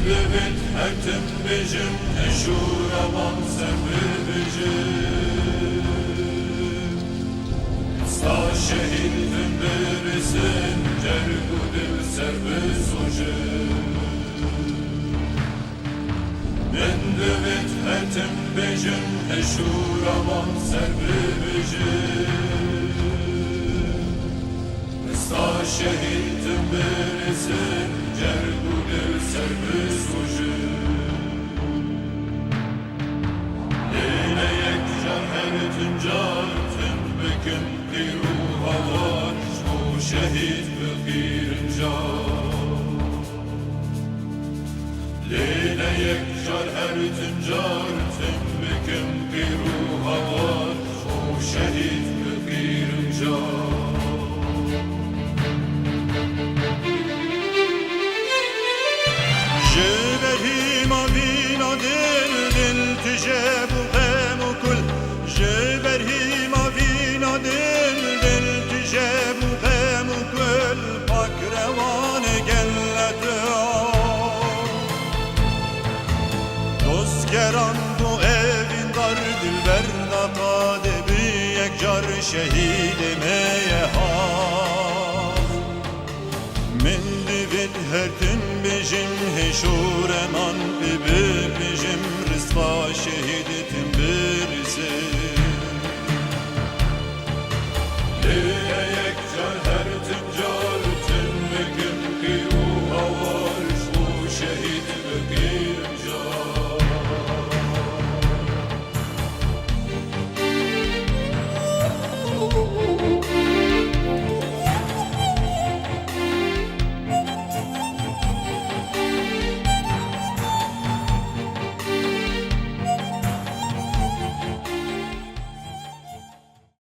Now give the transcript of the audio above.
دوید هرتم بجم اشورمان سر بجم ستا شهیدم برسن جرگو دل سر بسوجم من دوید هرتم بجم اشورمان سر بجم ستا شهیدم برسن جرگو دل سر بسوجم لیله یک جرهرتن جارتن بکن پیرو هواش و شهید بخیرن جار لیله یک جرهرتن جارتن بکن پیرو هواش و شهید بخیرن جار جبهیم آوینا دل دل تجابو غم و کل جبهیم آوینا دل دل تجابو غم و کل پاک روان گلت دوستگران تو evin dar dilber naqade bir یک جار شهید میه ها من دوید هرتن بجم هشورمان ببجم رزقا شهیدتم